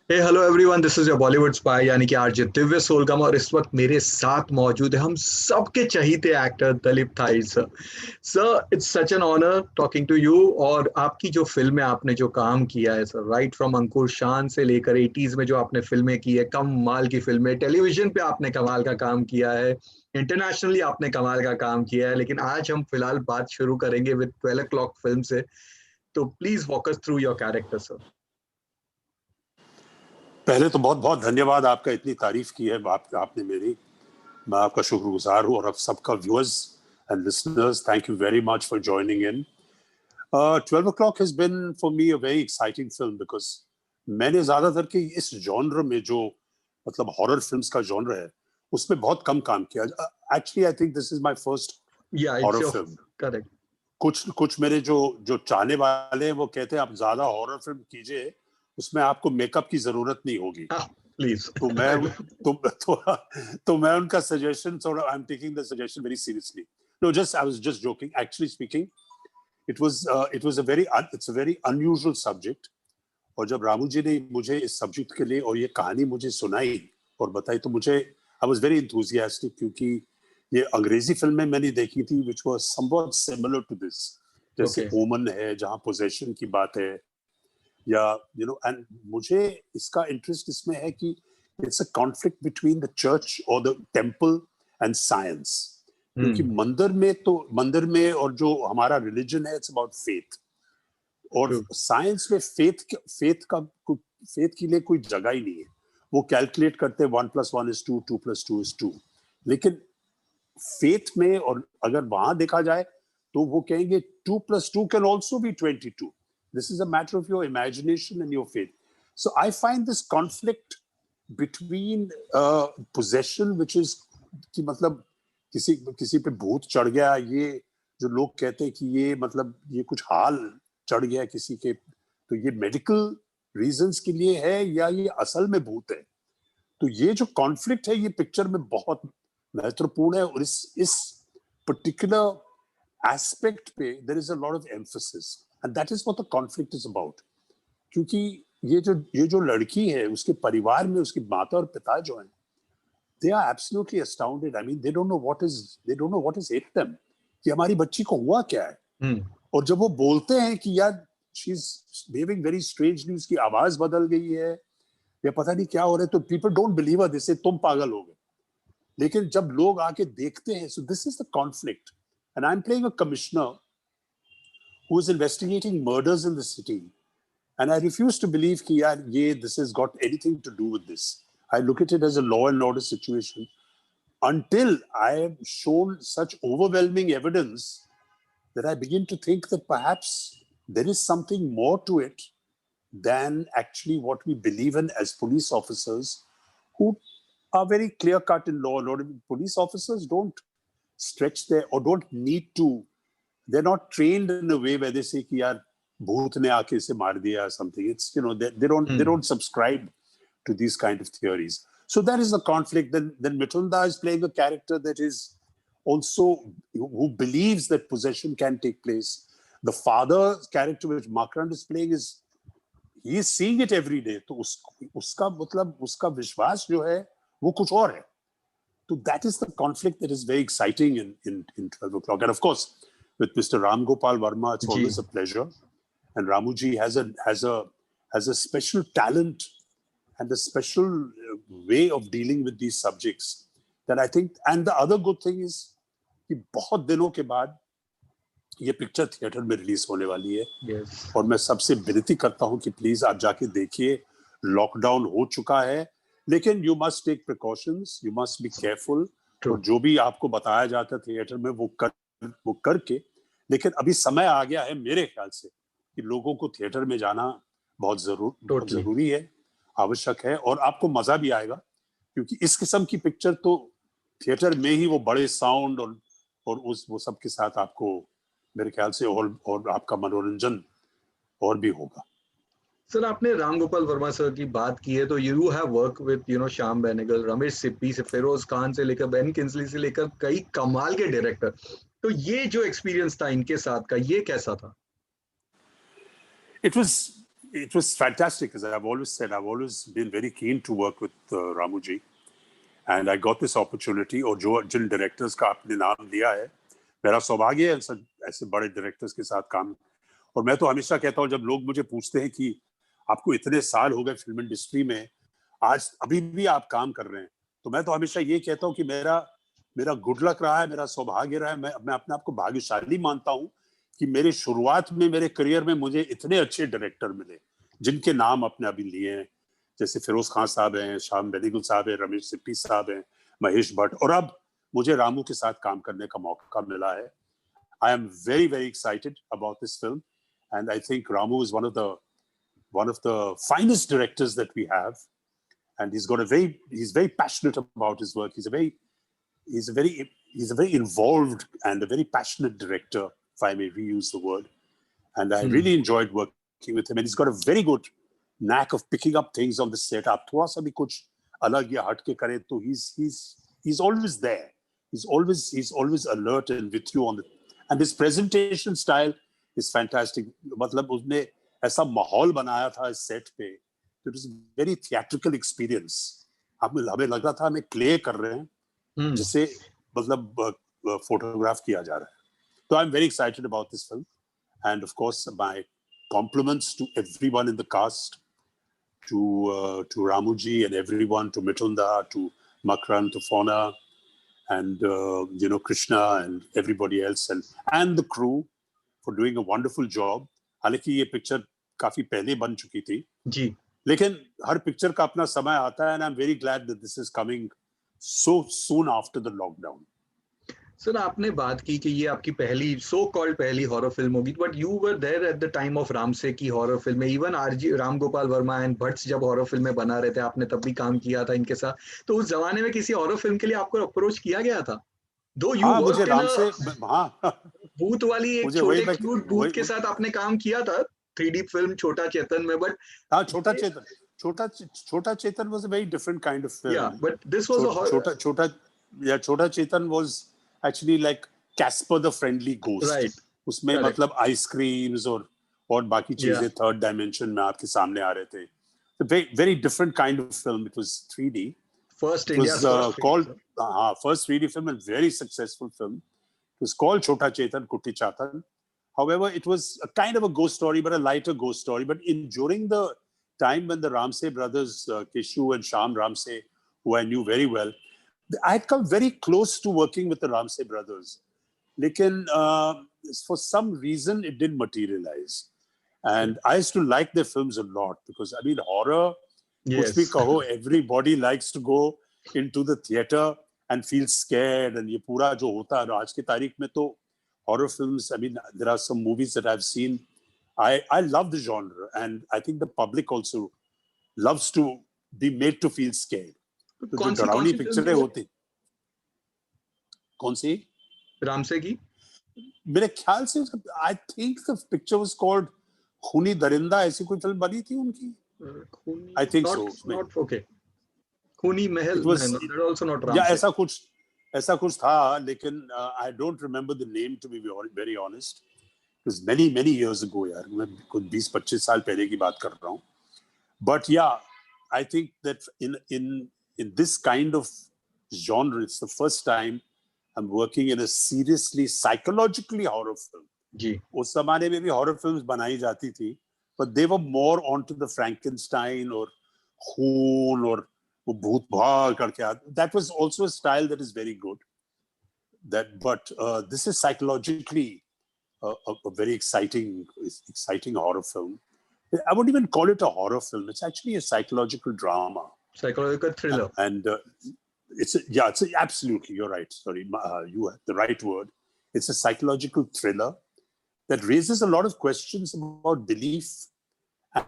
Hey hello everyone, this is your Bollywood spy यानी कि RJ Divya सोलगम। और इस वक्त मेरे साथ मौजूद है हम सबके चहीते actor Dalip Tahil sir. Sir, it's such an honour talking to you. और आपकी जो फिल्में, आपने जो काम किया है सर, राइट फ्रॉम अंकुर शान से लेकर 80s में जो आपने फिल्में की है, कमाल की फिल्में। टेलीविजन पे आपने कमाल का काम किया है, इंटरनेशनली आपने कमाल का काम किया है। लेकिन आज हम फिलहाल बात शुरू करेंगे विद 12 o'clock फिल्म से। तो please walk us through your character sir. पहले तो बहुत बहुत धन्यवाद, आपका इतनी तारीफ की है आपने मेरी। मैं आपका शुक्रगुजार हूँ और अब सबका viewers and listeners, thank you very much for joining in. 12 o'clock has been for me a very exciting film because मैंने ज्यादातर के इस जॉनर में जो मतलब हॉरर फिल्म्स का जॉनर है उसमें बहुत कम काम किया। Actually I think this is my first या it's horror your film. Correct. कुछ कुछ मेरे जो जो चाहने वाले हैं वो कहते हैं आप ज्यादा हॉरर फिल्म कीजिए, उसमें आपको मेकअप की जरूरत नहीं होगी। हाँ, प्लीज। तो मैं तो मैं उनका सजेशन थोड़ा, I am taking the suggestion very seriously. No, just I was just joking. Actually speaking, it was a very it's a very unusual subject. और जब रामू जी ने मुझे इस सब्जेक्ट के लिए और ये कहानी मुझे सुनाई और बताई तो मुझे आई वाज वेरी एंथुसियास्टिक, क्योंकि ये अंग्रेजी फिल्में मैंने देखी थी which was somewhat similar to this. जैसे ओके। ओमन है जहां पोजेशन की बात है, या एंड मुझे इसका इंटरेस्ट इसमें है कि it's a conflict between the church और द टेम्पल एंड साइंस। क्योंकि हम्म। मंदिर में और जो हमारा रिलीजन है इट्स अबाउट फेथ, और ट्रू। साइंस में फेथ के लिए कोई जगह ही नहीं है। वो कैलकुलेट करते हैं 1+1 is 2, 2+2 is 2। लेकिन फेथ में, और अगर वहां देखा जाए तो वो कहेंगे 2+2 can also be 22। This is a matter of your imagination and your faith. So I find this conflict between possession which is कि मतलब किसी किसी पे भूत चढ़ गया, ये जो लोग कहते हैं कि ये मतलब ये कुछ हाल चढ़ गया किसी के, तो ये मेडिकल रीजंस के लिए है या ये असल में भूत है। तो ये जो कॉन्फ्लिक्ट है ये पिक्चर में बहुत महत्वपूर्ण है, और इस पर्टिकुलर एस्पेक्ट पे there is a lot of emphasis, and that is what the conflict is about. क्योंकि ये जो लड़की है, उसके परिवार में उसकी माता और पिता जो हैं, they are absolutely astounded. I mean, they don't know what is hit them, कि हमारी बच्ची को हुआ क्या है। हम्म। और जब वो बोलते हैं कि यार she is behaving very strangely, उसकी आवाज बदल गई है या पता नहीं क्या हो रहा है, तो पीपल डोंट बिलीव दिस, तुम पागल हो गए। लेकिन जब लोग आके देखते हैं, so this is the conflict. And I am playing a commissioner who is investigating murders in the city, and I refuse to believe कि यार ये this has got anything to do with this. I look at it as a law and order situation until I have shown such overwhelming evidence that I begin to think that perhaps there is something more to it than actually what we believe in as police officers, who are very clear cut in law and order. Police officers don't stretch their, or don't need to, they're not trained in a way where they say कि यार भूत ने आके इसे मार दिया something. It's, they don't subscribe to these kind of theories. So that is the conflict. Then Mitunda is playing a character that is also, who believes that possession can take place. The father's character which Makrand is playing is, he is seeing it every day. तो उसका मतलब उसका विश्वास जो है वो कुछ और है। So that is the conflict that is very exciting in 12 o'clock. And of course, with Mr. Ram Gopal Verma, it's ji. always a pleasure. And Ramuji has a special talent and a special way of dealing with these subjects that I think. And the other good thing is कि बहुत दिनों के बाद ये picture theatre में release होने वाली है। यस। और मैं सबसे विनती करता हूं कि प्लीज आप जाके देखिए। लॉकडाउन हो चुका है, लेकिन you must take precautions, you must be careful. True. और जो भी आपको बताया जाता है थिएटर में वो करके। लेकिन अभी समय आ गया है मेरे ख्याल से कि लोगों को थिएटर में जाना बहुत टोटली। जरूरी है, आवश्यक है, और आपको मजा भी आएगा। क्योंकि इस किस्म की पिक्चर तो थिएटर में ही वो बड़े साउंड और वो सब के साथ आपको मेरे ख्याल से और आपका मनोरंजन और भी होगा। सर, आपने राम गोपाल वर्मा सर की बात की है तो you have work with Shyam Benegal, Ramesh Sippy से, फिरोज खान से लेकर बेन किंसली से लेकर कई कमाल के डायरेक्टर। तो ये जो एक्सपीरियंस था इनके साथ का, ये कैसा था? It was it was fantastic, as I've always said. I've always been very keen to work with Ramuji, and I got this opportunity. और जो जिन डायरेक्टर्स का आपने नाम लिया है, मेरा सौभाग्य है ऐसे बड़े डायरेक्टर्स के साथ काम. और मैं तो हमेशा कहता हूँ, जब लोग मुझे पूछते हैं कि आपको इतने साल हो गए फिल्म इंडस्ट्री में, आज अभी भी आप काम कर रहे हैं, तो मैं तो हमेशा ये कहता हूँ कि मेरा गुड लक रहा है, मेरा सौभाग्य रहा है. मैं अपने आप को भाग्यशाली मानता हूँ कि मेरे शुरुआत में, मेरे करियर में मुझे इतने अच्छे डायरेक्टर मिले, जिनके नाम आपने अभी लिए हैं, जैसे फिरोज खान साहब हैं, श्याम बेनीगल साहब हैं, रमेश सिप्पी साहब हैं, महेश भट्ट, और अब मुझे रामू के साथ काम करने का मौका मिला है. I am very very excited about this film, and I think Ramu is one of the finest directors that we have, and he's very passionate about his work. He's a very involved and a very passionate director, if I may reuse the word. And I really enjoyed working with him. And he's got a very good knack of picking up things on the set. आप थोड़ा सा भी कुछ अलग या हट के करें, तो he's always there. He's always alert and with you on the. And his presentation style is fantastic. मतलब उसने ऐसा माहौल बनाया था इस सेट पे, it was very theatrical experience. हमें लग रहा था हमें प्ले कर रहे हैं, जिसे मतलब फोटोग्राफ किया जा रहा है. तो I am very excited about this film, end of course my compliments to everyone in the cast, to Ramuji and everyone, to Mitunda, to Makran, to Fauna, and Krishna and everybody else, and the crew for doing a wonderful job. हालांकि ये picture काफी पहले बन चुकी थी जी, लेकिन हर picture का अपना समय आता है, and I'm very glad that this is coming so soon after the lockdown. Sir आपने बात की कि ये आपकी पहली सो कॉल्ड पहली हॉरर फिल्म होगी, but you were there at the time of Ramsay की horror film. Even R G Ram Gopal Varma and Bhatt जब हॉरर फिल्में बना रहे थे, आपने तब भी काम किया था इनके साथ. तो उस जमाने में किसी हॉरर फिल्म के लिए आपको अप्रोच किया गया था? दो यू मुझे राम से भूत वाली एक छोटे क्यूट भूत के साथ आपने काम किया था 3D फिल्म छोटा चेतन में, बट छोटा चेतन was a very different kind of film. Yeah, but this was a horror. छोटा चेतन was actually like Casper the Friendly Ghost. Right. उसमें मतलब आइसक्रीम्स और बाकी चीजें थर्ड डायमेंशन में आपके सामने आ रहे थे. Very different kind of film. It was 3D. First India's first called first 3D film, and very successful film. It was called Chota Chetan Kutti Chatan. However, it was a kind of a ghost story, but a lighter ghost story. But during the time when the Ramsey brothers, Keshu and Shyam Ramsey, who I knew very well, I had come very close to working with the Ramsey brothers. Lekin, for some reason, it didn't materialize. And I used to like their films a lot because, I mean, horror, yes. Kuch bhi kaho, everybody likes to go into the theater and feel scared. And ye pura jo hota hai, aaj ki taarikh mein to horror films, I mean, there are some movies that I've seen. I love the genre, and I think the public also loves to be made to feel scared. तो जो डरावनी पिक्चरें होती, कौन सी? Ramsay की? मेरे ख्याल से I think the picture was called खूनी दरिंदा, ऐसी कोई फिल्म बनी थी उनकी. I think so. Not okay. खूनी महल. It was also not Ramse. Yeah, ऐसा कुछ था, लेकिन I don't remember the name, to be very honest. It was many years ago, यार. मैं कुछ 20-25 साल पहले की बात कर रहा हूँ. But yeah, I think that in this kind of genre, it's the first time I'm working in a seriously psychologically horror film. जी. उस जमाने में भी horror films बनाई जाती थी, but they were more onto the Frankenstein or खून और वो भूत भाग करके. That was also a style that is very good. But this is psychologically a very exciting horror film. I wouldn't even call it a horror film. It's actually a psychological drama. Psychological thriller. And it's absolutely, you're right. Sorry, you have the right word. It's a psychological thriller that raises a lot of questions about belief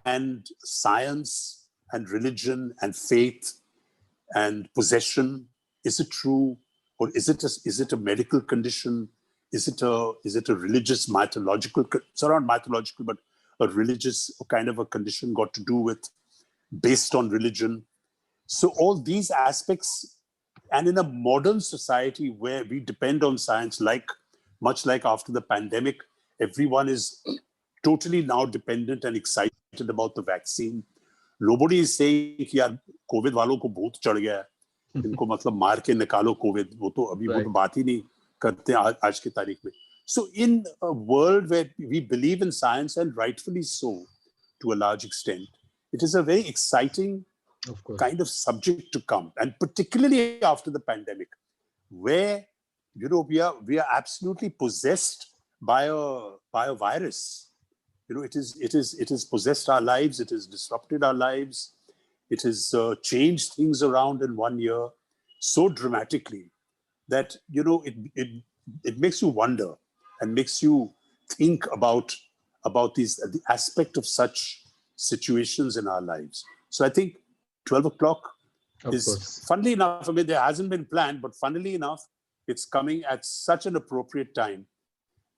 and science and religion and faith and possession. Is it true, or is it a medical condition? Is it a religious mythological? So not mythological, but a religious kind of a condition got to do with based on religion. So all these aspects, and in a modern society where we depend on science, much like after the pandemic, everyone is totally now dependent and excited about the vaccine. Nobody is saying कि यार Covid वालों को भूत चढ़ गया है, इनको मतलब मार के निकालो कोविड, वो तो अभी वो तो बात ही नहीं करते आज की तारीख में. So in a world where we believe in science, and rightfully so to a large extent, it is a very exciting kind of subject to come, and particularly after the pandemic, where we are absolutely possessed by a virus. It has possessed our lives. It has disrupted our lives. It has changed things around in 1 year so dramatically that it makes you wonder and makes you think about the aspect of such situations in our lives. So I think 12 o'clock is, funnily enough, I mean, there hasn't been planned, but funnily enough, it's coming at such an appropriate time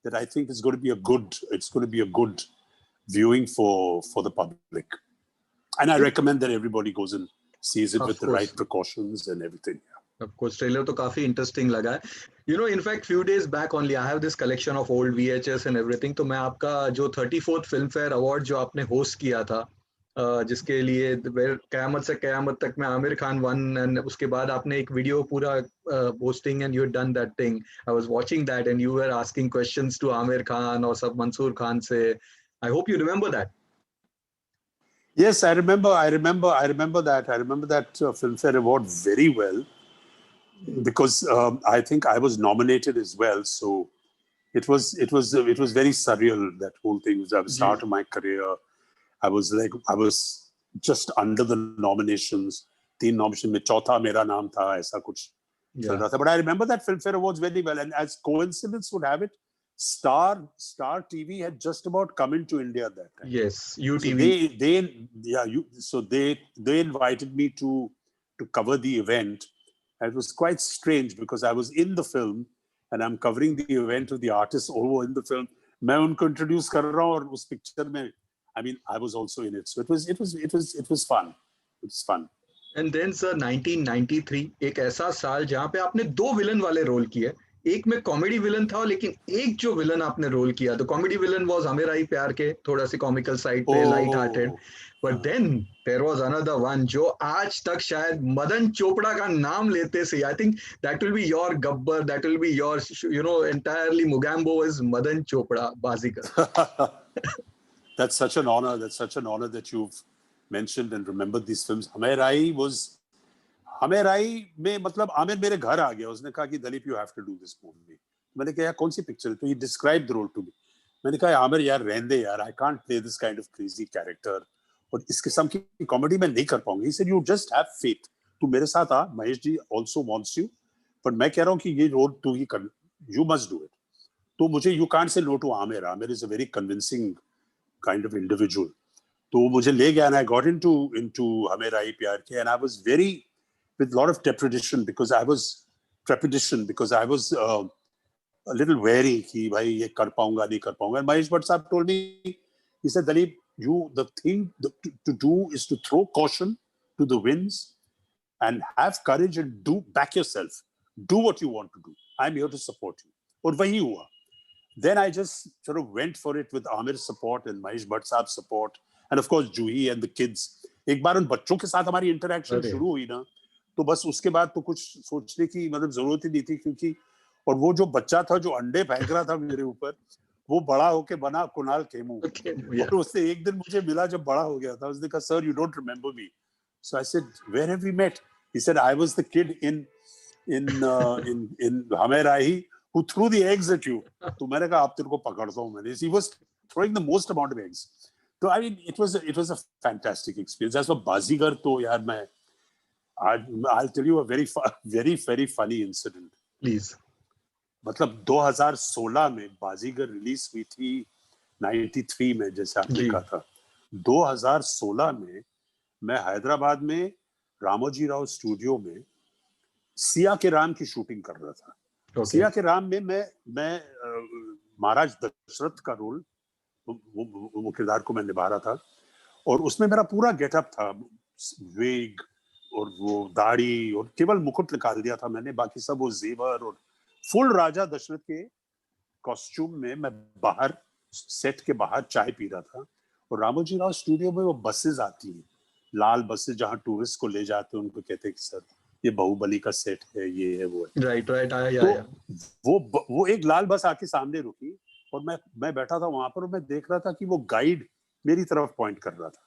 that I think it's going to be a good viewing for the public. And I recommend that everybody goes and sees it with the right precautions and everything. Of course, trailer तो काफी interesting लगा है. In fact, few days back only, I have this collection of old VHS and everything. तो मैं आपका जो 34th Filmfare Award जो आपने host किया था, जिसके लिए कयामत से कयामत तक में आमिर खान वन, and उसके बाद आपने एक वीडियो पूरा hosting and you had done that thing. I was watching that and you were asking questions to Aamir Khan or सब Mansoor Khan से. I hope you remember that. Yes, I remember that. I remember that Filmfare Award very well, because I think I was nominated as well. So it was very surreal, that whole thing. It was the start of my career. I was just under the nominations. 3 nominations में चौथा मेरा नाम था, ऐसा कुछ चल रहा था. But I remember that Filmfare Awards very well. And as coincidence would have it, Star TV had just about come into India at that time. Yes, UTV. So they invited me to cover the event. And it was quite strange because I was in the film and I'm covering the event of the artists over in the film. मैं उनको introduce कर रहा हूँ और उस picture में, I mean, I was also in it. So it was fun. It was fun. And then sir, 1993 एक ऐसा साल जहाँ पे आपने 2 विलन वाले रोल किए. एक में कॉमेडी विलन था, लेकिन एक जो विलन आपने रोल किया, तो कॉमेडी विलन वाज हमें आई प्यार के, थोड़ा सी कॉमिकल साइड पे, light hearted. But then there was another one जो आज तक शायद मदन चोपड़ा का नाम लेते से, I think that will be your Gabbar, that will be your entirely Mogambo is Madan Chopra, Baazigar. That's such an honor that you've mentioned and remembered these films. हमें राई में मतलब आमिर मेरे घर आ गया, उसने कहा कि Dalip you have to do this movie. मैंने कहा यार कौन सी पिक्चर है? तो he describe the role to me. मैंने कहा आमिर यार रहने दे यार, I can't play this kind of crazy character और इस किस्म की कॉमेडी मैं नहीं कर पाऊंगी. He said you just have faith, तू मेरे साथ आ, Mahesh ji also wants you, but मैं कह रहा हूं कि ये रोल तू ही कर, यू मस्ट डू इट. तो मुझे you can't say no to Aamir. Aamir is a very convincing kind of individual. तो मुझे ले गया, एंड आई गॉट इनटू हमें राई प्यार के, and I was very with a lot of trepidation because I was a little wary कि भाई ये कर पाऊंगा नहीं कर पाऊंगा. And Mahesh Bhatt साहब told me, he said, Dalip, the thing to do is to throw caution to the winds and have courage and back yourself. Do what you want to do. I'm here to support you. और वही हुआ. Then I just sort of went for it with Aamir's support and Mahesh Bhatt साहब's support, and of course Juhi and the kids. एक बार उन बच्चों के साथ हमारी interaction शुरू हुई ना, तो बस उसके बाद तो कुछ सोचने की मतलब जरूरत ही नहीं थी, क्योंकि और वो जो बच्चा था जो अंडे फेंक रहा था मेरे ऊपर, वो बड़ा होके बना कुणाल खेमू. और उससे एक दिन मुझे मिला जब बड़ा हो गया था, उसने कहा sir you don't remember me. So I said where have we met? He said I was the kid in हमें राही who threw the eggs at you. तो मैंने कहा अब तेरे को पकड़ता हूँ मैंने. He was throwing the most amount of eggs. So I mean it was a fantastic experience. As for बाजीगर तो यार मैं I'll tell you a very funny incident. Please. मतलब 2016 में बाजीगर रिलीज हुई थी 93 में, जैसे आपने कहा था. 2016 में मैं हैदराबाद में रामोजी राव स्टूडियो में सिया के राम की शूटिंग कर रहा था. सिया के राम में मैं महाराज दशरथ का रोल, वो किरदार को मैं निभा रहा था, और उसमें मेरा पूरा गेटअप था, वेग और वो दाढ़ी, और केवल मुकुट निकाल दिया था मैंने, बाकी सब वो जेवर, और फुल राजा दशरथ के कॉस्ट्यूम में मैं बाहर सेट के बाहर चाय पी रहा था और रामोजी राव स्टूडियो में वो बसेस आती हैं, लाल बसेस, जहाँ टूरिस्ट को ले जाते हैं, उनको कहते हैं कि सर ये बाहुबली का सेट है, ये है, वो है। राइट राइट आया तो आया। वो एक लाल बस आके सामने रुकी और मैं बैठा था वहां पर और मैं देख रहा था कि वो गाइड मेरी तरफ पॉइंट कर रहा था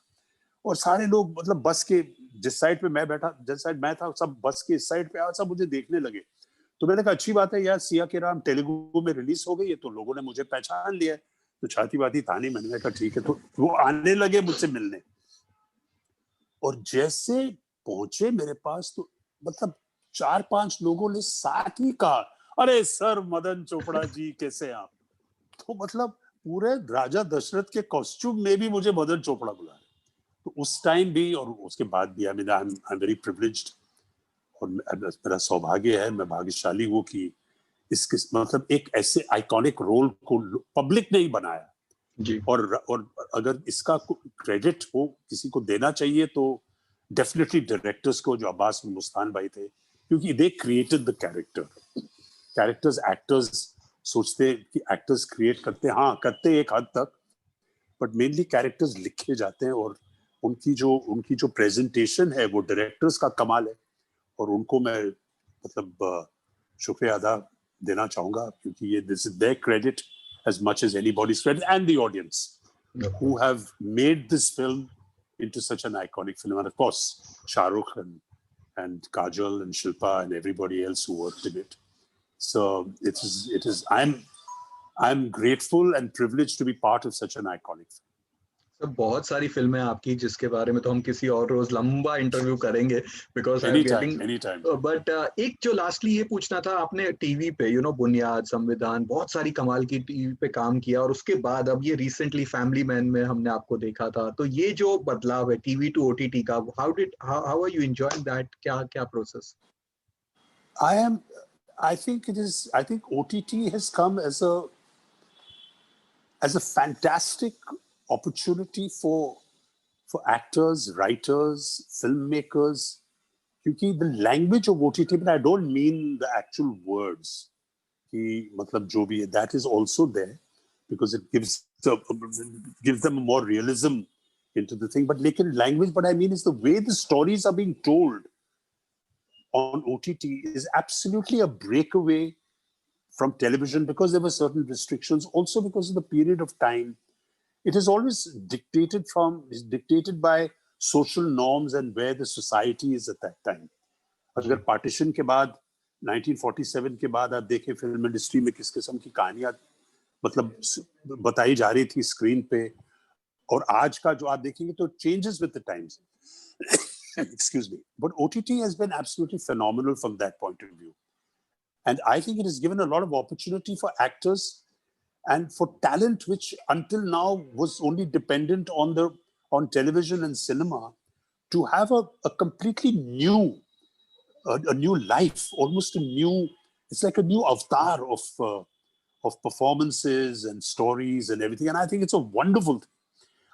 और सारे लोग मतलब बस के जिस साइड पे मैं बैठा, जिस साइड मैं था, सब बस के इस साइड पे सब मुझे देखने लगे। तो मैंने कहा अच्छी बात है यार, सिया के राम तेलुगु में रिलीज हो गई है तो लोगों ने मुझे पहचान लिया है। तो छाती बाती था नहीं, मैंने कहा ठीक है। तो वो आने लगे मुझसे मिलने और जैसे पहुंचे मेरे पास तो मतलब 4-5 लोगों ने साथ ही कहा, अरे सर मदन चोपड़ा जी कैसे आप। तो मतलब पूरे राजा दशरथ के कॉस्ट्यूम में भी मुझे मदन चोपड़ा बुला। तो उस टाइम भी और उसके बाद भी आई एम वेरी प्रिविलेज्ड और मेरा सौभाग्य है, मैं भाग्यशाली हूँ कि इसके मतलब एक ऐसे आइकॉनिक रोल को पब्लिक ने ही बनाया जी। और अगर इसका क्रेडिट हो किसी को देना चाहिए तो डेफिनेटली डायरेक्टर्स को, जो अब्बास और मुस्तान भाई थे, क्योंकि they created the characters. Actors सोचते कि एक्टर्स क्रिएट करते, हाँ करते एक हद तक, बट मेनली कैरेक्टर्स लिखे जाते हैं और उनकी जो प्रेजेंटेशन है वो डायरेक्टर्स का कमाल है और उनको मैं मतलब शुक्रिया अदा देना चाहूंगा क्योंकि ये this is there credit as much as anybody's credit and the audience who have made this film into such an iconic film. And of course Shah Rukh and Kajol and Shilpa and everybody else who worked in it. So it is I'm grateful and privileged to be part of such an iconic film. Sir बहुत सारी फिल्में आपकी जिसके बारे में तो हम किसी और रोज लंबा इंटरव्यू करेंगे because I am getting. Anytime. But एक जो लास्टली ये पूछना था, आपने टीवी पे बुनियाद, संविधान, बहुत सारी कमाल की टीवी पे काम किया और उसके बाद अब ये रिसेंटली फैमिली मैन में हमने आपको देखा था, तो ये जो बदलाव है टीवी टू ओटीटी का, how are you enjoying that, क्या क्या process? I think OTT has come as a fantastic opportunity for actors, writers, filmmakers. Because the language of OTT, but I don't mean the actual words. कि मतलब जो भी है, that is also there because it gives them more realism into the thing. But लेकिन language, what I mean is the way the stories are being told on OTT is absolutely a breakaway from television because there were certain restrictions, also because of the period of time. It is always dictated by social norms and where the society is at that time. अगर partition के बाद 1947 के बाद आप देखें film industry में किस किस्म की कहानियां मतलब बताई जा रही थी स्क्रीन पे, और आज का जो आप देखेंगे तो changes with the times. Excuse me. But OTT has been absolutely phenomenal from that point of view. And I think it has given a lot of opportunity for actors and for talent which until now was only dependent on television and cinema to have a completely new a new life, almost a new, it's like a new avatar of performances and stories and everything. And I think it's a wonderful thing.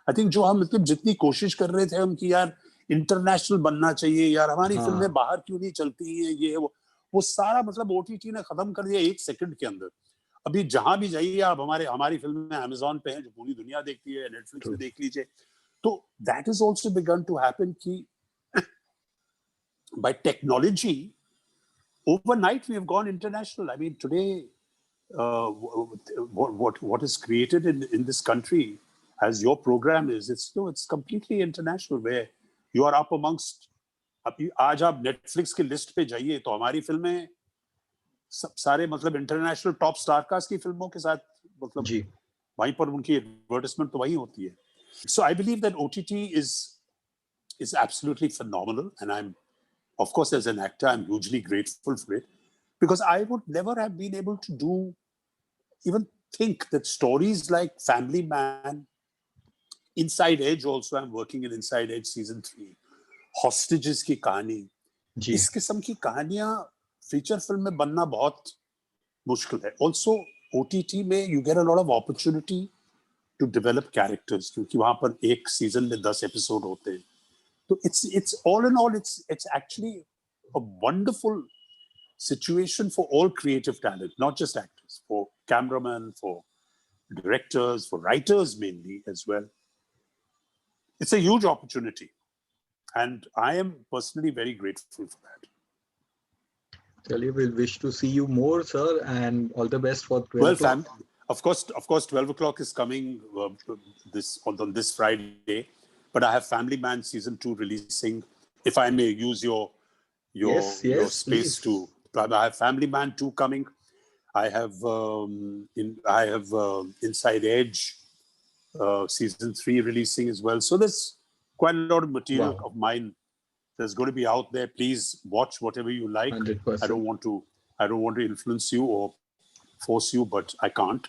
I think जो हम मतलब जितनी कोशिश कर रहे थे हम कि यार इंटरनेशनल बनना चाहिए, यार हमारी फिल्में बाहर क्यों नहीं चलती हैं, ये वो सारा मतलब ओटीटी ने खत्म कर दिया 1 सेकंड के अंदर. अभी जहां भी जाइए आप, हमारी फिल्में अमेज़न पे हैं जो पूरी दुनिया देखती है, नेटफ्लिक्स पे देख लीजिए. तो that is also begin to happen कि by technology, overnight we have gone international. I mean, today, what is created in this country, as your program is, it's completely international. Where you are up amongst. अभी आज आप Netflix की list पे जाइए तो हमारी फिल्में सब सारे मतलब इंटरनेशनल टॉप स्टारकास्ट की फिल्मों के साथ मतलब वहीं पर उनकी एडवर्टाइजमेंट तो वही होती है. So I believe that OTT is absolutely phenomenal, and of course, as an actor, I'm hugely grateful for it because I would never have been able to even think that stories like Family Man, Inside Edge also, I'm working in Inside Edge season 3, Hostages की कहानी, इस किस्म की कहानियां feature film में बनना बहुत मुश्किल है. Also, OTT में you get a lot of opportunity to develop characters क्योंकि वहां पर एक सीजन में 10 एपिसोड होते हैं. So it's all in all, it's actually a wonderful situation for all creative talent, not just actors, for cameramen, for directors, for writers mainly as well. It's a huge opportunity. And I am personally very grateful for that. Really, we'll wish to see you more, sir, and all the best for 12 Well, o'clock. of course, 12 o'clock is coming on this Friday. But I have Family Man season 2 releasing. If I may use your Yes, space please. to, I have Family Man 2 coming. I have Inside Edge season 3 releasing as well. So there's quite a lot of material of mine that's going to be out there. Please watch whatever you like. 100%. I don't want to influence you or force you, but I can't.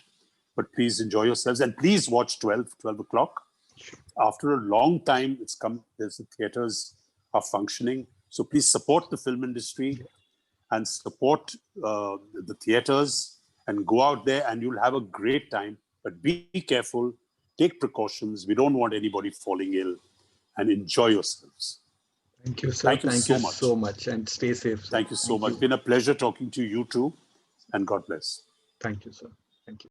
But please enjoy yourselves, and please watch 12 o'clock. After a long time, it's come. The theaters are functioning, so please support the film industry and support the theaters, and go out there, and you'll have a great time. But be careful, take precautions. We don't want anybody falling ill, and enjoy yourselves. Thank you, sir. Thank you so much, and stay safe, sir. Thank you so much. It's been a pleasure talking to you too, and God bless. Thank you, sir.